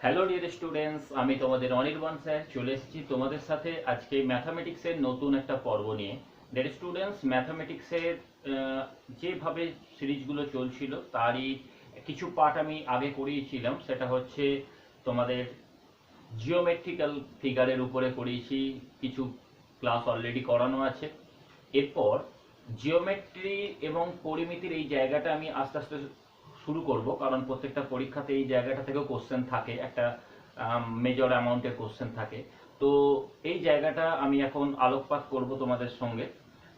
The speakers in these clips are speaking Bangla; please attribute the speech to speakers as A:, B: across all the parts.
A: হ্যালো ডিয়ার স্টুডেন্টস, আমি তোমাদের অনির্বাণ স্যার চলে এসেছি তোমাদের সাথে আজকে ম্যাথামেটিক্সের নতুন একটা পর্ব নিয়ে। ডিয়ার স্টুডেন্টস, ম্যাথামেটিক্সের যেভাবে সিরিজগুলো চলছিল তারই কিছু পার্ট আমি আগে করিয়েছিলাম। সেটা হচ্ছে তোমাদের জিওমেট্রিক্যাল ফিগারের উপরে করিয়েছি, কিছু ক্লাস অলরেডি করানো আছে। এরপর জিওমেট্রি এবং পরিমিতির এই জায়গাটা আমি আস্তে আস্তে শুরু করব, কারণ প্রত্যেকটা পরীক্ষাতে এই জায়গাটা থেকেও কোশ্চেন থাকে, একটা মেজর অ্যামাউন্টের কোশ্চেন থাকে। তো এই জায়গাটা আমি এখন আলোকপাত করব তোমাদের সঙ্গে।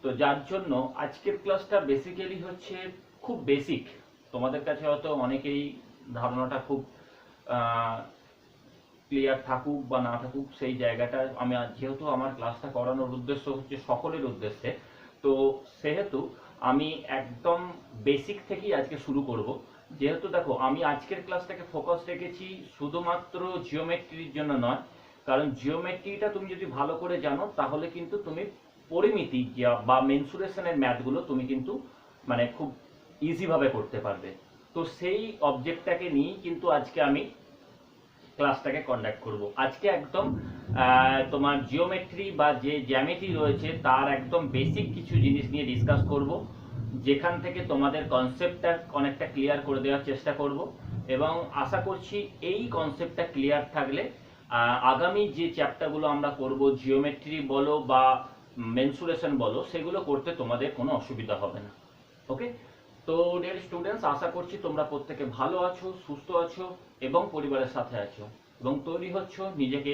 A: তো যার জন্য আজকের ক্লাসটা বেসিক্যালি হচ্ছে খুব বেসিক। তোমাদের কাছে হয়তো অনেকেই ধারণাটা খুব ক্লিয়ার থাকুক বা না থাকুক, সেই জায়গাটা আমি যেহেতু আমার ক্লাসটা করানোর উদ্দেশ্য হচ্ছে সকলের উদ্দেশ্যে, তো সেহেতু আমি একদম বেসিক থেকেই আজকে শুরু করব। যেহেতু দেখো, আমি আজকের ক্লাসটাকে ফোকাস রেখেছি শুধুমাত্র জিওমেট্রির জন্য নয়, কারণ জিওমেট্রিটা তুমি যদি ভালো করে জানো তাহলে কিন্তু তুমি পরিমিতি বা মেনসুরেশনের ম্যাথগুলো তুমি কিন্তু মানে খুব ইজিভাবে করতে পারবে। তো সেই অবজেক্টটাকে নিয়েই কিন্তু আজকে আমি ক্লাসটাকে কন্ডাক্ট করব। আজকে একদম তোমার জিওমেট্রি বা যে জ্যামিতি রয়েছে তার একদম বেসিক কিছু জিনিস নিয়ে ডিসকাস করব, যেখান থেকে তোমাদের কনসেপ্টটা অনেকটা ক্লিয়ার করে দেওয়ার চেষ্টা করব। এবং আশা করছি এই কনসেপ্টটা ক্লিয়ার থাকলে আগামী যে চ্যাপ্টারগুলো আমরা করব, জিওমেট্রি বলো বা মেনসুরেশন বলো, সেগুলো করতে তোমাদের কোনো অসুবিধা হবে না। ওকে, তো ডিয়ার স্টুডেন্টস, আশা করছি তোমরা প্রত্যেকে ভালো আছো, সুস্থ আছো এবং পরিবারের সাথে আছো এবং তৈরি হচ্ছ নিজেকে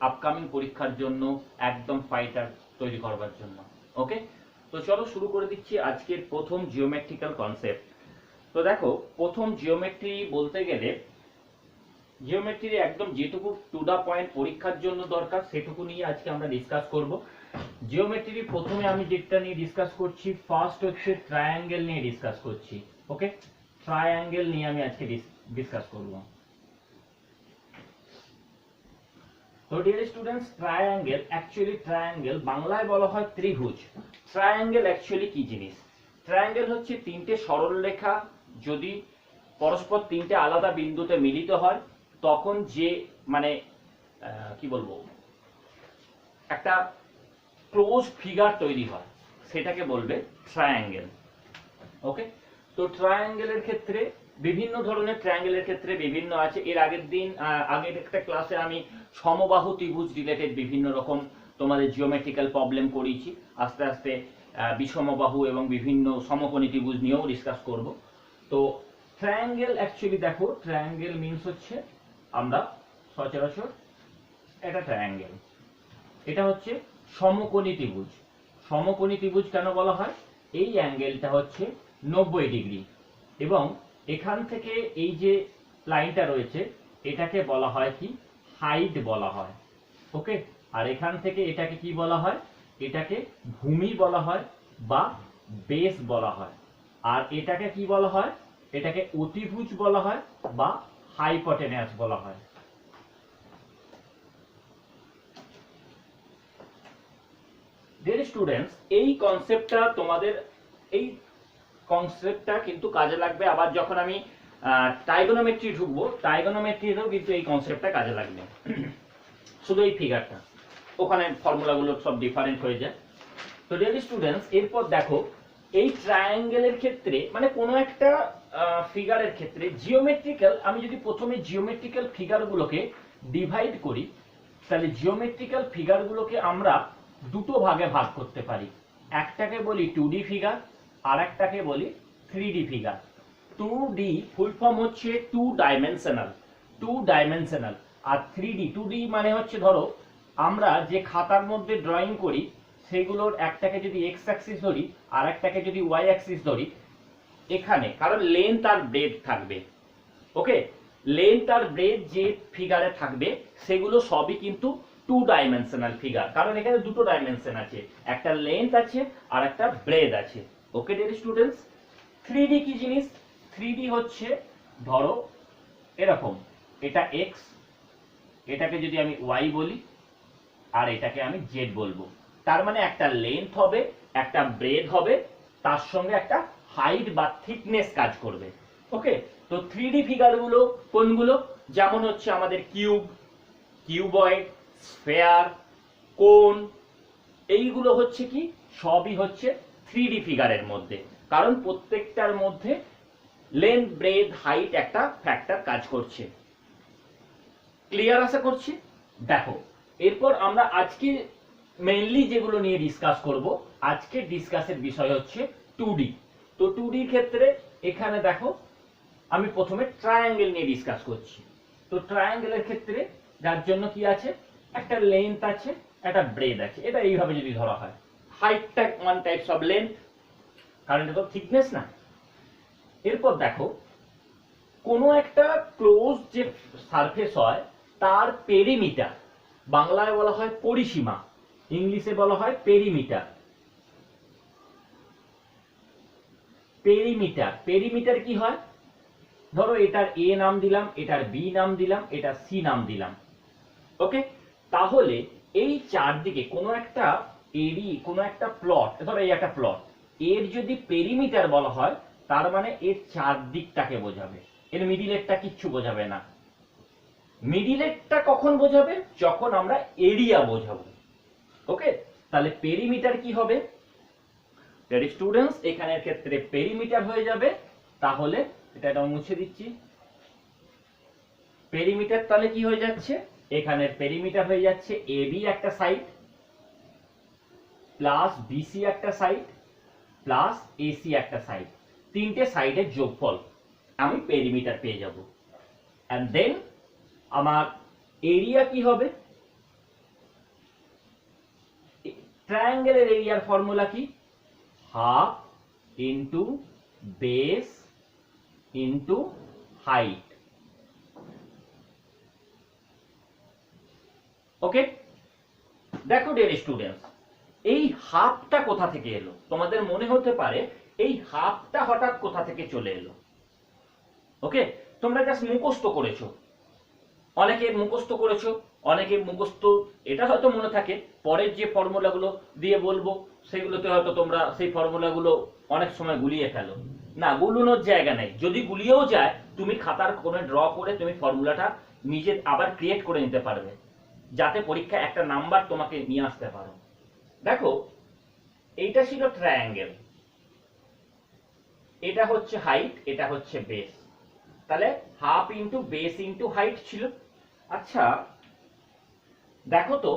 A: আপকামিং পরীক্ষার জন্য একদম ফাইটার তৈরি করবার জন্য। ওকে, তো চলো শুরু করে দিচ্ছি আজকের প্রথম জিওমেট্রিক্যাল কনসেপ্ট। তো দেখো, প্রথম জিওমেট্রি বলতে গেলে জিওমেট্রির একদম যেটুকু টু দা পয়েন্ট পরীক্ষার জন্য দরকার সেটুকু নিয়ে আজকে আমরা ডিসকাস করব। জিওমেট্রি প্রথমে আমি যেটা নিয়ে ডিসকাস করছি, ফার্স্ট হচ্ছে ট্রায়াঙ্গেল নিয়ে ডিসকাস করছি। ওকে, ট্রায়াঙ্গেল নিয়ে আমি আজকে ডিসকাস করব। তো dear students, triangle actually triangle বাংলায় বলা হয় ত্রিভুজ। ট্রায়াঙ্গেল অ্যাকচুয়ালি কি জিনিস? ট্রায়াঙ্গেল হচ্ছে তিনটে সরল রেখা যদি পরস্পর তিনটে আলাদা বিন্দুতে মিলিত হয় তখন যে মানে কি বলবো, একটা ক্লোজ ফিগার তৈরি হয়, সেটাকে বলবে ট্রায়াঙ্গেল। ওকে, তো ট্রায়াঙ্গেলের ক্ষেত্রে বিভিন্ন ধরনের ট্রায়াঙ্গেলের ক্ষেত্রে বিভিন্ন আছে। এর আগের একটা ক্লাসে আমি সমবাহু ত্রিভুজ রিলেটেড বিভিন্ন রকম তোমাদের জিওমেট্রিক্যাল প্রবলেম করিয়েছি। আস্তে আস্তে বিষমবাহু এবং বিভিন্ন সমকোণী ত্রিভুজ নিয়েও ডিসকাস করব। তো ট্রায়াঙ্গেল অ্যাকচুয়ালি দেখো, ট্রায়াঙ্গেল মিনস হচ্ছে আমরা সচরাচর এটা ট্রায়াঙ্গেল, এটা হচ্ছে সমকোণী ত্রিভুজ। সমকোণী ত্রিভুজ কেন বলা হয়? এই অ্যাঙ্গেলটা হচ্ছে 90 ডিগ্রি এবং এখান থেকে এই যে লাইনটা রয়েছে এটাকে বলা হয় কি? হাইট বলা হয়। ওকে, আর এখান থেকে এটাকে কি বলা হয়? এটাকে ভূমি বলা হয় বা বেস বলা হয়। আর এটাকে কি বলা হয়? এটাকে অতিভুজ বলা হয় বা হাইপোটেনাস বলা হয়। ডিয়ার স্টুডেন্টস, এই কনসেপ্টটা কিন্তু কাজে লাগবে আবার যখন আমি ট্রাইগোনোমেট্রি ঢুকবো। ট্রাইগোনোমেট্রিতেও কিন্তু এই কনসেপ্টটা কাজে লাগবে। শুধু এই ফিগারটা, ওখানে ফর্মুলাগুলো সব ডিফারেন্ট হয়ে যায়। তো ডিয়ার স্টুডেন্টস, এরপর দেখো, এই ট্রায়াঙ্গেলের ক্ষেত্রে মানে কোনো একটা ফিগারের ক্ষেত্রে জিওমেট্রিক্যাল, আমি যদি প্রথমে জিওমেট্রিক্যাল ফিগারগুলোকে ডিভাইড করি, তাহলে জিওমেট্রিক্যাল ফিগারগুলোকে আমরা দুটো ভাগে ভাগ করতে পারি। একটাকে বলি 2D ফিগার, আর একটাকে বলি 3D figure. 2D full form হচ্ছে টু ডাইমেনশনাল, আর 3D 2D মানে হচ্ছে ধরো আমরা যে খাতার মধ্যে ড্রয়িং করি সেগুলোর একটাকে যদি এক্স অ্যাক্সিস ধরি আর একটাকে যদি ওয়াই অ্যাক্সিস ধরি, এখানে কারণ লেন্থ আর ব্রেড থাকবে। ওকে, লেন্থ আর ব্রেড যে ফিগারে থাকবে সেগুলো সবই কিন্তু টু ডাইমেনশনাল ফিগার, কারণ এখানে দুটো ডাইমেনশন আছে, একটা লেন্থ আছে আর একটা ব্রেড আছে। ওকে ডিয়ার স্টুডেন্টস, 3D কি জিনিস? 3D হচ্ছে ধরো এরকম, এটা এক্স, এটাকে যদি আমি ওয়াই বলি আর এটাকে আমি জেড বলবো, তার মানে একটা লেন্থ হবে, একটা ব্রেড হবে, তার সঙ্গে একটা হাইট বা থিকনেস কাজ করবে। ওকে, তো 3D ফিগারগুলো কোনগুলো? যেমন হচ্ছে আমাদের কিউব, কিউবয়েড, স্ফেয়ার, কোন, এইগুলো হচ্ছে কি সবই হচ্ছে 3D ফিগারের মধ্যে, কারণ প্রত্যেকটার মধ্যে লেন্থ, ব্রেথ, হাইট একটা ফ্যাক্টর কাজ করছে। ক্লিয়ার আশা করছি? দেখো, এরপর আমরা আজকে মেইনলি যেগুলো নিয়ে ডিসকাস করব, আজকের ডিসকাসের বিষয় হচ্ছে 2D। তো 2D ক্ষেত্রে এখানে দেখো আমি প্রথমে ট্রায়াঙ্গেল নিয়ে ডিসকাস করছি। তো ট্রায়াঙ্গেলের ক্ষেত্রে যার জন্য কি আছে, একটা লেন্থ আছে, একটা ব্রেথ আছে। এটা এইভাবে যদি ধরা হয়, হাইটটা ওয়ান টাইপস অফ লেন্থ, কারণ এটা তো থিকনেস না। এরপর দেখো কোনো একটা ক্লোজ যে সারফেস হয় তার পেরিমিটার, বাংলায় বলা হয় পরিসীমা, ইংলিশে বলা হয় পেরিমিটার। পেরিমিটার, পেরিমিটার কি হয়, ধরো এটার এ নাম দিলাম, এটার বি নাম দিলাম, এটার সি নাম দিলাম। ওকে, তাহলে এই চারদিকে কোনো একটা কোনো একটা প্লট, ধরো এই একটা প্লট, এর যদি পেরিমিটার বলা হয় তার মানে এর চারদিকটাকে বোঝাবে, এর মিডিলেরটা কিচ্ছু বোঝাবে না। মিডিলেরটা কখন বোঝাবে, যখন আমরা এরিয়া বোঝাবো। ওকে, তাহলে পেরিমিটার কি হবে স্টুডেন্টস, এখানের ক্ষেত্রে পেরিমিটার হয়ে যাবে, তাহলে এটা মুছে দিচ্ছি। পেরিমিটার তাহলে কি হয়ে যাচ্ছে, এখানের পেরিমিটার হয়ে যাচ্ছে এবি একটা সাইড প্লাস বিসি একটা সাইড প্লাস এসি একটা সাইড, তিনটে সাইডের যোগফল আমি পেরিমিটার পেয়ে যাব। এন্ড দেন আমার এরিয়া কি হবে, ট্রায়াঙ্গেলের এরিয়ার ফর্মুলা কি, half into base into height. Okay, দেখো ডিয়ার স্টুডেন্টস, এই হাফটা কোথা থেকে এলো, তোমাদের মনে হতে পারে এই হাফটা হঠাৎ কোথা থেকে চলে এলো। ওকে, তোমরা জাস্ট মুখস্থ করেছো, অনেকে মুখস্থ করেছো, অনেকে মুখস্থ এটা হয়তো মনে থাকে, পরের যে ফর্মুলাগুলো দিয়ে বলবো সেগুলোতে হয়তো তোমরা সেই ফর্মুলাগুলো অনেক সময় গুলিয়ে ফেলো। না, গুলানোর জায়গা নেই, যদি গুলিয়েও যায় তুমি খাতার কোণে ড্র করে তুমি ফর্মুলাটা নিজে আবার ক্রিয়েট করে নিতে পারবে, যাতে পরীক্ষায় একটা নাম্বার তোমাকে নিয়ে আসতে পারো। দেখো, এইটা ছিল ট্রায়াঙ্গেল, এটা হচ্ছে হাইট, এটা হচ্ছে বেস, তাহলে half into base into height ছিল। আচ্ছা দেখো তো,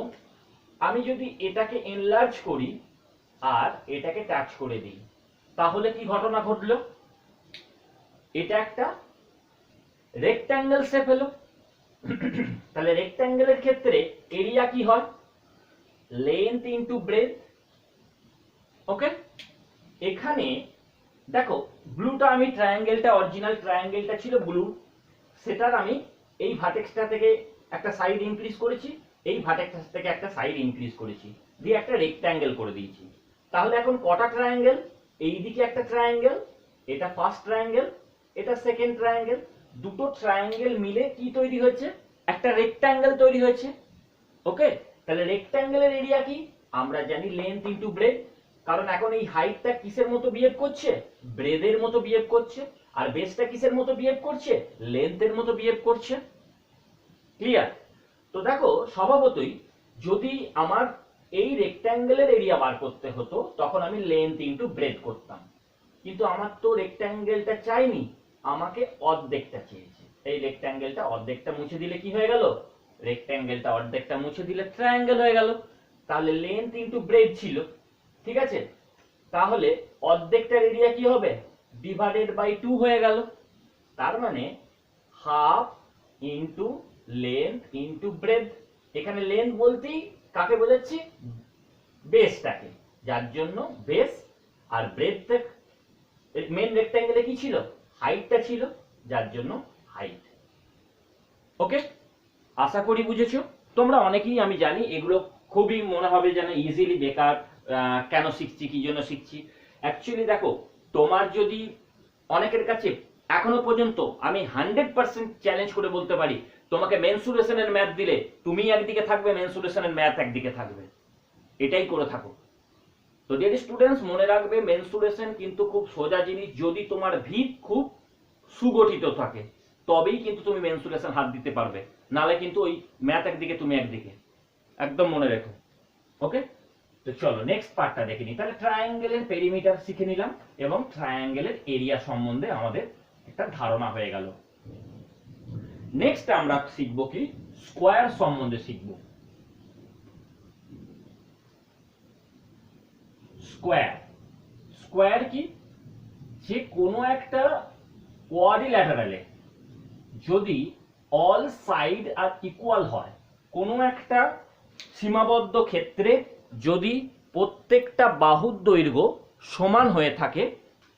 A: আমি যদি এটাকে এনলার্জ করি আর এটাকে টাচ করে দিই, তাহলে কি ঘটনা ঘটলো, এটা একটা রেক্ট্যাঙ্গেল শেপ হলো। তাহলে রেক্ট্যাঙ্গেলের ক্ষেত্রে এরিয়া কি হয়, লেন্থ ইন্টু ব্রেথ। ওকে, এখানে দেখো ব্লুটা আমি ট্রায়াঙ্গেলটা, অরিজিনাল ট্রায়াঙ্গেলটা ছিল ব্লু, সেটার আমি এই ভার্টেক্সটা থেকে একটা সাইড ইনক্রিজ করেছি, এই ভার্টেক্স থেকে একটা সাইড ইনক্রিজ করেছি, দিয়ে একটা রেক্ট্যাঙ্গেল করে দিয়েছি। তাহলে এখন কটা ট্রায়াঙ্গেল, এই দিকে একটা ট্রায়াঙ্গেল, এটা ফার্স্ট ট্রায়াঙ্গেল, এটা সেকেন্ড ট্রায়াঙ্গেল, দুটো ট্রায়াঙ্গেল মিলে কি তৈরি হয়েছে, একটা রেক্ট্যাঙ্গেল তৈরি হয়েছে। ওকে, তাহলে রেক্ট্যাঙ্গেলের এরিয়া কি, আমরা জানি লেন্থ ইন্টু ব্রেথ, কারণ এখন এই হাইটটা কিসের মতো বিহেভ করছে, ব্রেথের মতো বিহেভ করছে, আর বেসটা কিসের মতো বিহেভ করছে, লেন্থের মতো বিহেভ করছে। ক্লিয়ার? তো দেখো স্বভাবতই যদি আমার এই রেক্ট্যাঙ্গেলের এরিয়া বার করতে হতো তখন আমি লেন্থ ইন্টু ব্রেথ করতাম, কিন্তু আমার তো রেক্ট্যাঙ্গেলটা চাইনি, আমাকে অর্ধেকটা চেয়েছে। এই রেক্ট্যাঙ্গেলটা অর্ধেকটা মুছে দিলে কি হয়ে গেল, রেক্ট্যাঙ্গেলটা অর্ধেকটা মুছে দিলে ট্রায়াঙ্গেল হয়ে গেল। তাহলে লেন্থ ইন্টু ব্রেথ ছিল, ঠিক আছে, তাহলে অর্ধেকটার এরিয়া কি হবে, ডিভাইডেড বাই 2 হয়ে গেল। তার মানে half into length into breadth. এখানে লেন্থ বলতেই কাকে বোঝাচ্ছি, বেসটাকে, যার জন্য বেস, আর ব্রেথ মেন রেক্ট্যাঙ্গেলে কি ছিল, হাইটটা ছিল, যার জন্য হাইট। ওকে, আশা করি বুঝেছো তোমরা অনেকেই, আমি জানি এগুলো খুবই মনে হবে যেন ইজিলি বেকার, কেন শিখছি, কি জন্য শিখছি। অ্যাকচুয়ালি দেখো, তোমার যদি অনেকের কাছে এখনো পর্যন্ত আমি 100% চ্যালেঞ্জ করে বলতে পারি, তোমাকে মেনসুরেশনের ম্যাথ দিলে তুমি একদিকে থাকবে, মেনসুরেশনের ম্যাথ একদিকে থাকবে, এটাই করে থাকো। তো ডিয়ার স্টুডেন্টস, মনে রাখবে মেনসুরেশন কিন্তু খুব সোজা জিনিস, যদি তোমার ভিত খুব সুগঠিত থাকে। তবেই কিন্তু তুমি মেনসুরেশন হাত দিতে পারবে, নালে কিন্তু ওই ম্যাথ একদিকে তুমি একদিকে, একদম মনে রেখো। ওকে, তো চলো নেক্সট পার্টটা দেখে নিই। তাহলে ট্রায়াঙ্গেলের পেরিমিটার শিখে নিলাম এবং ট্রায়াঙ্গেলের এরিয়া সম্বন্ধে আমাদের একটা ধারণা হয়ে গেল। নেক্সট আমরা শিখব কি, স্কোয়ার সম্বন্ধে শিখব। স্কোয়ার, স্কোয়ার কি, যে কোনো একটা কোয়াড্রিল্যাটারালে যদি অল সাইড আর ইকুয়াল হয়, কোনো একটা সীমাবদ্ধ ক্ষেত্রে যদি প্রত্যেকটা বাহুর দৈর্ঘ্য সমান হয়ে থাকে,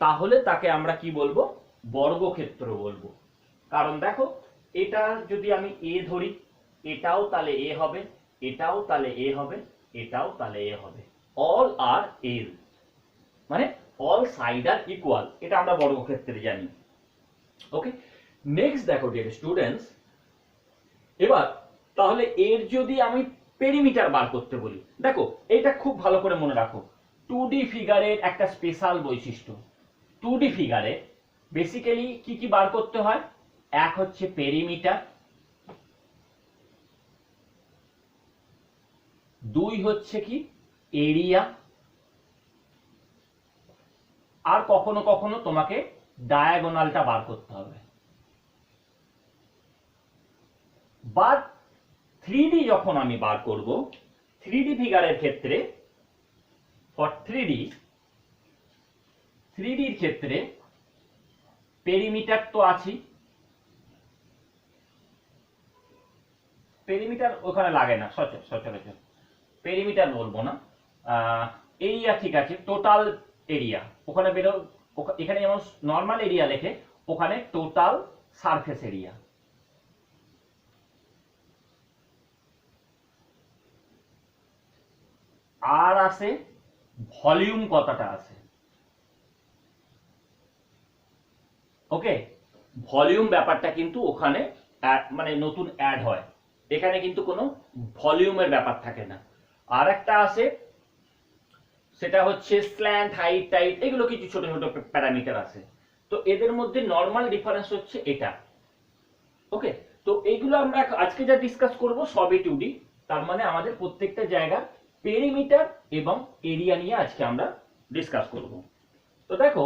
A: তাহলে তাকে আমরা কি বলবো, বর্গক্ষেত্র বলবো। কারণ দেখো, এটা যদি আমি এ ধরি, এটাও তাহলে এ হবে, এটাও তাহলে এ হবে, এটাও তাহলে এ হবে, অল আর এল, মানে অল সাইড আর ইকুয়াল, এটা আমরা বর্গক্ষেত্রে জানি। ওকে, নেক্সট দেখো ডিয়ার স্টুডেন্টস, এবার তাহলে এর যদি আমি পেরিমিটার বার করতে বলি, দেখো এটা খুব ভালো করে মনে রাখো, 2D ফিগারের একটা স্পেশাল বৈশিষ্ট্য। 2D ফিগারে বেসিক্যালি কি কি বার করতে হয়, এক হচ্ছে পেরিমিটার, দুই হচ্ছে কি এরিয়া, আর কখনো কখনো তোমাকে ডায়াগোনালটা বার করতে হবে। বাট 3D যখন আমি বার করব, 3D ফিগারের ক্ষেত্রে, ফর 3Dর ক্ষেত্রে পেরিমিটার তো আছে, পেরিমিটার ওখানে লাগে না সচরাচর, পেরিমিটার বলবো না, এরিয়া ঠিক আছে, টোটাল এরিয়া ওখানে বেরো, এখানে যেমন নর্মাল এরিয়া লেখে, ওখানে টোটাল সারফেস এরিয়া। আর আছে ভলিউম, কথাটা আছে। ওকে, ভলিউম ব্যাপারটা কিন্তু ওখানে মানে নতুন অ্যাড হয়, এখানে কিন্তু কোনো ভলিউমের ব্যাপার থাকে না। আর একটা আছে, সেটা হচ্ছে স্ল্যান্ট, হাইট, টাইট, এগুলো কিছু ছোট ছোট প্যারামিটার আছে। তো এদের মধ্যে নর্মাল ডিফারেন্স হচ্ছে এটা। ওকে, তো এইগুলো আমরা আজকে যা ডিসকাস করব সবই 2D, তার মানে আমাদের প্রত্যেকটা জায়গা পেরিমিটার এবং এরিয়া নিয়ে আজকে আমরা ডিসকাস করব। তো দেখো,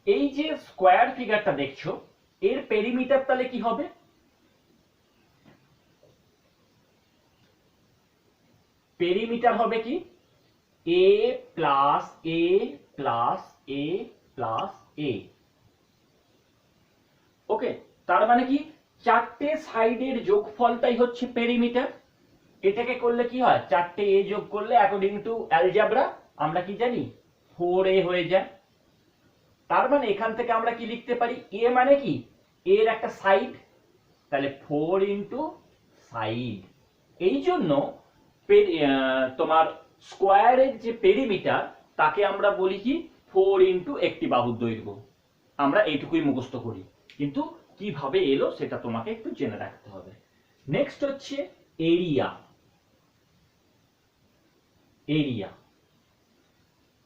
A: এই যে স্কোয়ার ফিগারটা দেখছো, এর পেরিমিটার তাহলে কি হবে, পেরিমিটার হবে কি, এ প্লাস এ প্লাস এ প্লাস এ। ওকে, তার মানে কি, চারটে সাইডের যোগফলটাই হচ্ছে পেরিমিটার। এটাকে করলে কি হয়, চারটে এ যোগ করলে অ্যাকর্ডিং টু অ্যালজেব্রা আমরা কি জানি, 4a হয়ে যায়। তার মানে এখান থেকে আমরা কি লিখতে পারি, এ মানে কি, এর একটা সাইড, তাহলে 4 ইন্টু সাইড। এই জন্য তোমার স্কোয়ারের যে পেরিমিটার, তাকে আমরা বলি কি, 4 ইন্টু একটি বাহুর দৈর্ঘ্য। আমরা এইটুকুই মুখস্থ করি, কিন্তু কিভাবে এলো সেটা তোমাকে একটু জেনে রাখতে হবে। নেক্সট হচ্ছে এরিয়া। এরিয়া,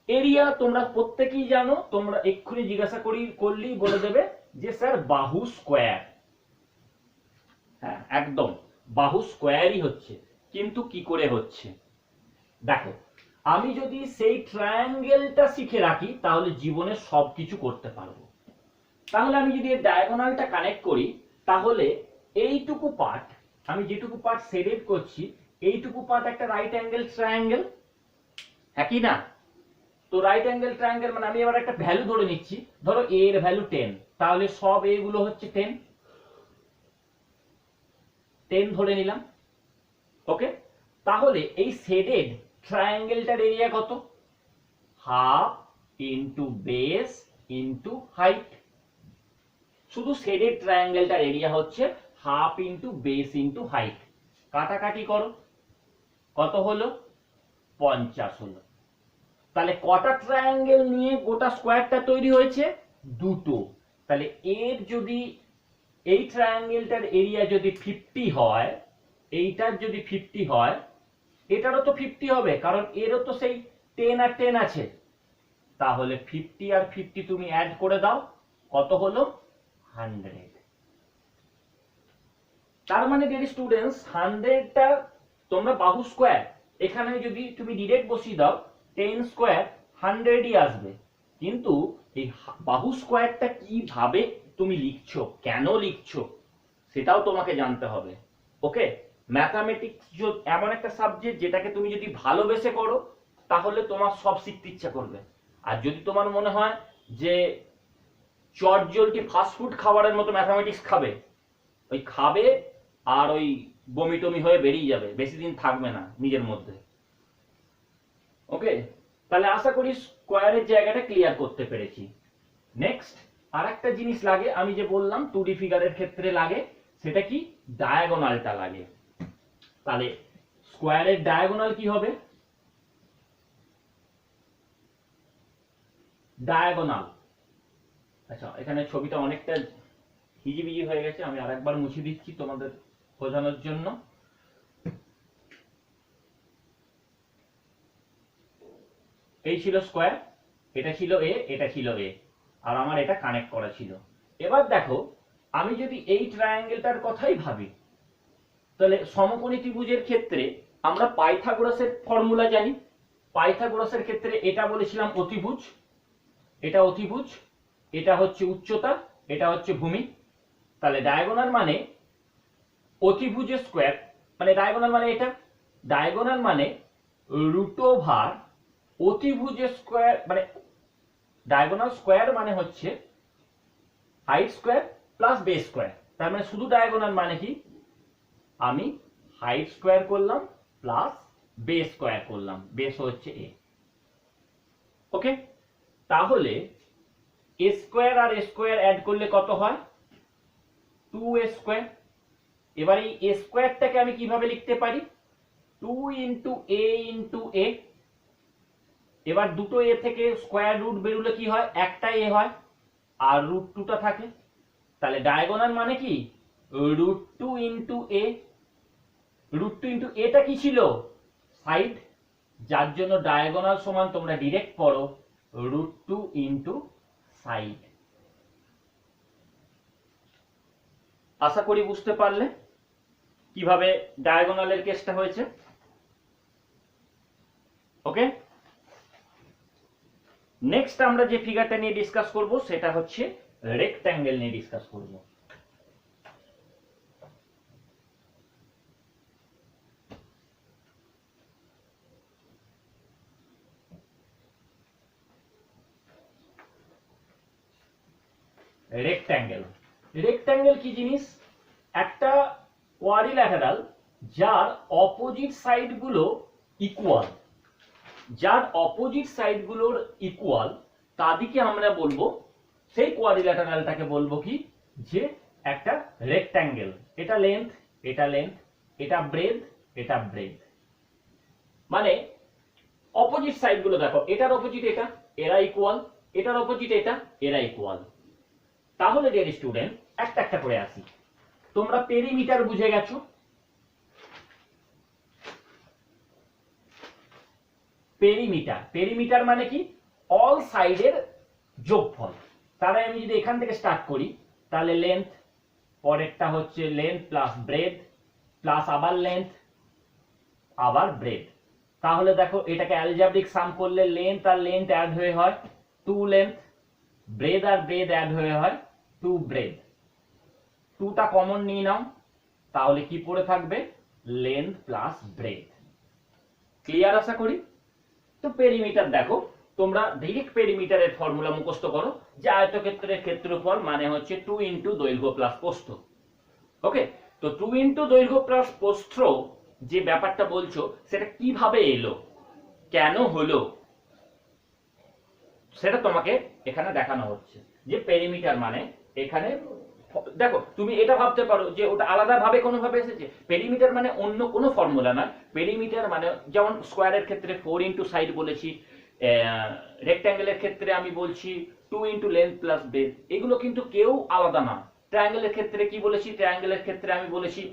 A: এরিয়া তোমরা প্রত্যেকেই জানো, তোমরা এক্ষুনি জিজ্ঞাসা করলেই বলে দেবে যে স্যার বাহু স্কোয়ার। হ্যাঁ, একদম বাহু স্কোয়ারই হচ্ছে, কিন্তু কি করে হচ্ছে দেখো, আমি যদি সেই ট্রায়াঙ্গেলটা শিখে রাখি তাহলে জীবনে সবকিছু করতে পারবো। তাহলে আমি যদি এর ডায়াগোনালটা কানেক্ট করি, তাহলে এইটুকু পার্ট, আমি যেটুকু পার্ট শেডেড করছি, এইটুকু পার্ট একটা রাইট অ্যাঙ্গেল ট্রায়াঙ্গেল, হ্যাঁ কি না? তো রাইট অ্যাঙ্গেল ট্রায়াঙ্গেল মানে আমি এবার একটা ভ্যালু ধরে নিচ্ছি, ধরো এ এর ভ্যালু 10, তাহলে সব এ গুলো হচ্ছে 10 ধরে নিলাম। ওকে, তাহলে এই শেডেড ট্রায়াঙ্গেলটার এরিয়া কত, half into base into height. শুধু শেডেড ট্রায়াঙ্গেলটার এরিয়া হচ্ছে half into base into height. কাটাকাটি করো, কত হলো, 50 হলো। তাহলে কটা ট্রায়াঙ্গেল নিয়ে গোটা স্কোয়ারটা তৈরি হয়েছে, দুটো। তাহলে এর যদি, এই ট্রায়াঙ্গেলটার এরিয়া যদি 50 হয়, এইটার যদি 50 হয়, এটারও তো 50 হবে, কারণ এরও তো সেই 10 আর 10 আছে। তাহলে 50 আর 50 তুমি অ্যাড করে দাও, কত হলো, 100। তার মানে ডিয়ার স্টুডেন্টস 100টা তোমরা বাহু স্কোয়ার, এখানে যদি তুমি ডিরেক্ট বসিয়ে দাও 10 স্কোয়ার 100ই আসবে, কিন্তু এই বাহু স্কোয়ারটা কিভাবে তুমি লিখছো, কেন লিখছো, সেটাও তোমাকে জানতে হবে। ওকে, ম্যাথামেটিক্স এমন একটা সাবজেক্ট যেটাকে তুমি যদি ভালোবেসে করো তাহলে তোমার সব শিখতে ইচ্ছা করবে। আর যদি তোমার মনে হয় যে চটজলদি ফাস্টফুড খাবারের মতো ম্যাথামেটিক্স খাবে, ওই খাবে আর ওই বমি টমি হয়ে বেরিয়ে যাবে, বেশি দিন থাকবে না নিজের মধ্যে। ওকে, তাহলে আশা করি স্কোয়ারের জায়গাটা ক্লিয়ার করতে পেরেছি। নেক্সট আর একটা জিনিস লাগে, আমি যে বললাম 2D ফিগারের ক্ষেত্রে লাগে, সেটা কি ডায়াগোনালটা লাগে। তাহলে স্কোয়ারের ডায়াগোনাল কি হবে? ডায়াগোনাল, আচ্ছা এখানে ছবিটা অনেকটা হিজিবিজি হয়ে গেছে, আমি আরেকবার মুছে দিচ্ছি তোমাদের বোঝানোর জন্য। এই ছিল স্কোয়ার, এটা ছিল এ, এটা ছিল এ, আর আমার এটা কানেক্ট করা ছিল। এবার দেখো আমি যদি এই ট্রায়াঙ্গেলটার কথাই ভাবি, তাহলে সমকোণী ত্রিভুজের ক্ষেত্রে আমরা পাইথাগোরাসের ফর্মুলা জানি। পাইথাগোরাসের ক্ষেত্রে এটা বলেছিলাম অতিভুজ, এটা অতিভুজ, এটা হচ্ছে উচ্চতা, এটা হচ্ছে ভূমি। তাহলে ডায়াগোনাল মানে অতিভুজের স্কোয়ার, মানে ডায়াগোনাল মানে এটা, ডায়াগোনাল মানে রুট ওভার অতিভুজের স্কোয়ার, মানে ডায়াগোনাল স্কোয়ার মানে হচ্ছে height square plus base square. তার মানে শুধু ডায়াগোনাল মানে কি, আমি হাইট স্কোয়ার করলাম প্লাস বেস স্কোয়ার করলাম, বেস হচ্ছে এ। ওকে, তাহলে এ স্কোয়ার আর এ স্কোয়ার অ্যাড করলে কত হয়? 2a square. এবার এই এ স্কোয়ারটাকে আমি কিভাবে লিখতে পারি? 2 ইন্টু এ ইন্টু এ। এবার দুটো এ থেকে স্কোয়ার রুট বেরোলে কি হয়? একটা এ হয় আর রুট 2টা থাকে। তাহলে ডায়াগোনাল মানে কি রুট 2 ইন্টু এ। রুট 2 ইন্টু এটা কি ছিল? সাইড, যার জন্য ডায়াগোনাল সমান তোমরা ডিরেক্ট পড়ো রুট 2 ইন্টু সাইড। আশা করি বুঝতে পারলে কিভাবে ডায়াগোনালের কেসটা হয়েছে। ওকে, নেক্সট আমরা যে ফিগারটা নিয়ে ডিসকাস করব সেটা হচ্ছে রেক্ট্যাঙ্গেল নিয়ে ডিসকাস করব। রেক্ট্যাঙ্গেল, রেক্ট্যাঙ্গেল কি জিনিস? একটা কোয়াড্রিল্যাটারাল যার অপোজিট সাইডগুলো ইকুয়াল, যার অপোজিট সাইডগুলোর ইকুয়াল তাদেরকে আমরা বলবো, সেই কোয়াড্রিল্যাটারালটাকে বলবো কি, যে একটা রেক্ট্যাঙ্গেল। এটা লেন্থ, এটা লেন্থ, এটা ব্রেড, এটা ব্রেড, মানে অপোজিট সাইডগুলো দেখো, এটার অপোজিট এটা, এরা ইকুয়াল, এটার অপোজিট এটা, এরা ইকুয়াল। তাহলে ডিয়ার স্টুডেন্ট একটা একটা করে আসি। তোমরা পেরিমিটার বুঝে গেছো? পেরিমিটার, পেরিমিটার মানে কি? অল সাইডের যোগফল। তাহলে আমি যদি এখান থেকে স্টার্ট করি, তাহলে লেন্থ, পরেরটা হচ্ছে লেন্থ প্লাস ব্রেড প্লাস আবার লেন্থ আবার ব্রেড। তাহলে দেখো এটাকে অ্যালজেব্রিক সাম করলে লেন্থ আর লেন্থ অ্যাড হয়ে হয় 2 লেন্থ, ব্রেড আর ব্রেড অ্যাড হয়ে হয় 2 ব্রেড। 2টা কমন নিয়ে নাও, তাহলে কি পড়ে থাকবে? Length plus bread. ক্লিয়ার আশা করি? তো পেরিমিটার দেখো, তোমরা ডাইরেক্ট পেরিমিটারের ফর্মুলা মুখস্থ করো, যে আয়তক্ষেত্রের ক্ষেত্রফল মানে হচ্ছে 2 ইন্টু দৈর্ঘ্য প্লাস প্রস্থ। ওকে, তো 2 ইন্টু দৈর্ঘ্য প্লাস প্রস্থ যে ব্যাপারটা বলছো সেটা কিভাবে এলো, কেন হলো, সেটা তোমাকে এখানে দেখানো হচ্ছে। যে পেরিমিটার মানে এখানে দেখো, তুমি এটা ভাবতে পারো যে ওটা আলাদা ভাবে কোনো ভাবে এসেছে। পেরিমিটার মানে অন্য কোনো ফর্মুলা নয়। পেরিমিটার মানে যেমন স্কোয়ারের ক্ষেত্রে 4 ইন্টু সাইড বলেছি, রেক্ট্যাঙ্গেলের ক্ষেত্রে আমি বলছি 2 ইন্টু লেন্থ প্লাস ব্রেড, এগুলো কিন্তু কেউ আলাদা না। ট্রায়াঙ্গেলের ক্ষেত্রে কি বলেছি? ট্রায়াঙ্গেলের ক্ষেত্রে আমি বলেছি